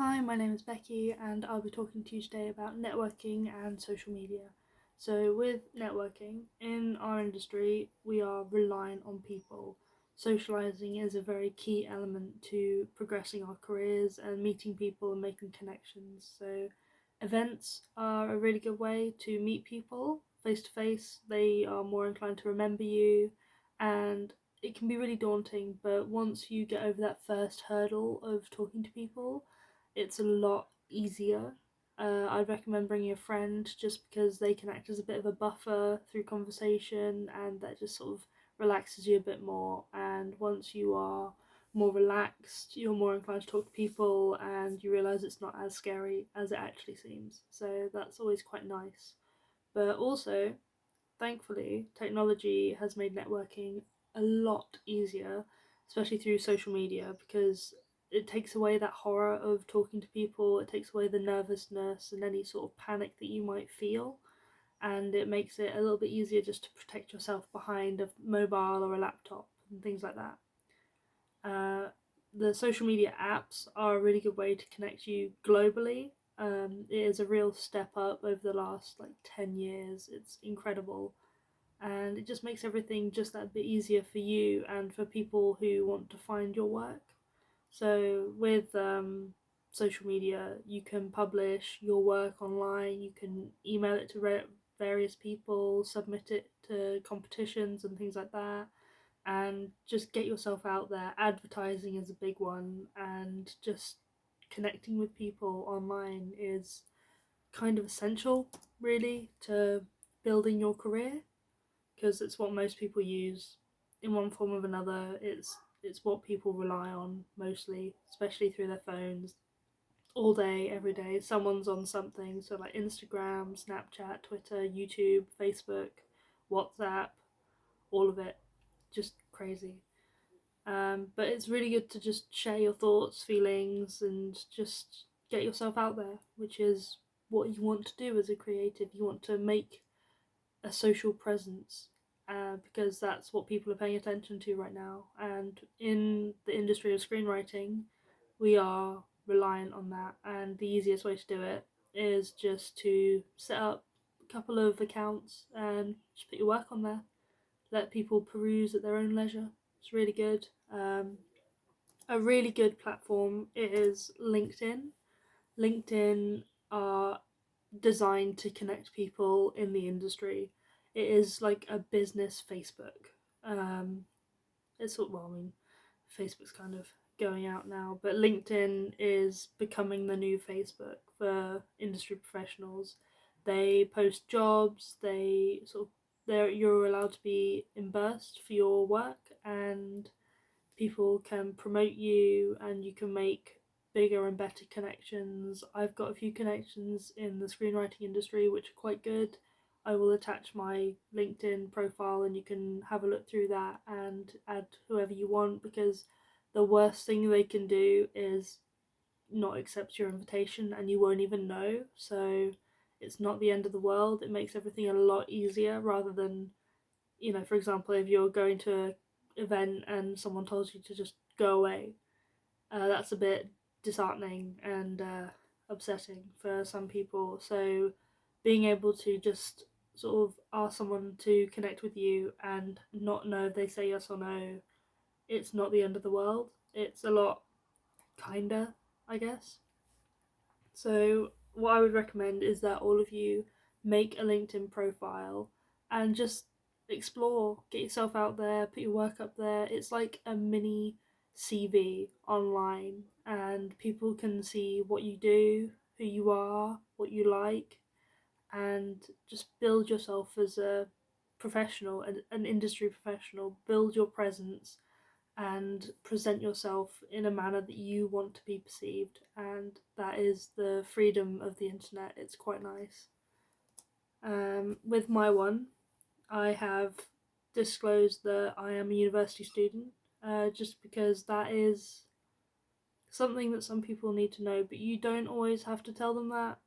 Hi, my name is Becky, and I'll be talking to you today about networking and social media. So, with networking, in our industry, we are reliant on people. Socializing is a very key element to progressing our careers and meeting people and making connections. So, events are a really good way to meet people face to face. They are more inclined to remember you, and it can be really daunting, but once you get over that first hurdle of talking to people, it's a lot easier. I'd recommend bringing a friend just because they can act as a bit of a buffer through conversation, and that just sort of relaxes you a bit more. And once you are more relaxed, you're more inclined to talk to people, and you realize it's not as scary as it actually seems. So that's always quite nice. But also, thankfully, technology has made networking a lot easier, especially through social media, because it takes away that horror of talking to people, it takes away the nervousness and any sort of panic that you might feel, and it makes it a little bit easier just to protect yourself behind a mobile or a laptop and things like that. Uh, the social media apps are a really good way to connect you globally. It is a real step up over the last 10 years. It's incredible, and it just makes everything just that bit easier for you and for people who want to find your work. So with social media, you can publish your work online. You can email it to various people, submit it to competitions and things like that, and just get yourself out there. Advertising is a big one, and just connecting with people online is kind of essential, really, to building your career, because it's what most people use in one form or another. It's what people rely on mostly, especially through their phones. All day, every day, someone's on something. So like Instagram, Snapchat, Twitter, YouTube, Facebook, WhatsApp, all of it, just crazy. But it's really good to just share your thoughts, feelings, and just get yourself out there, which is what you want to do as a creative. You want to make a social presence, because that's what people are paying attention to right now. And in the industry of screenwriting, we are reliant on that. And the easiest way to do it is just to set up a couple of accounts and just put your work on there. Let people peruse at their own leisure. It's really good. A really good platform is LinkedIn. LinkedIn are designed to connect people in the industry. It is like a business Facebook. Um, it's well, I mean, Facebook's kind of going out now, but LinkedIn is becoming the new Facebook for industry professionals. They post jobs. You're allowed to be reimbursed for your work, and people can promote you, and you can make bigger and better connections. I've got a few connections in the screenwriting industry which are quite good. I will attach my LinkedIn profile, and you can have a look through that and add whoever you want, because the worst thing they can do is not accept your invitation and you won't even know. So it's not the end of the world. It makes everything a lot easier, rather than, for example, if you're going to an event and someone tells you to just go away, that's a bit disheartening and upsetting for some people. So being able to just sort of ask someone to connect with you and not know if they say yes or no, it's not the end of the world. It's a lot kinder, I guess. So, what I would recommend is that all of you make a LinkedIn profile and just explore, get yourself out there, put your work up there. It's like a mini CV online, and people can see what you do, who you are, what you like, and just build yourself as a professional, an industry professional. Build your presence and present yourself in a manner that you want to be perceived, and that is the freedom of the internet. It's quite nice. With my one, I have disclosed that I am a university student, just because that is something that some people need to know, but you don't always have to tell them that.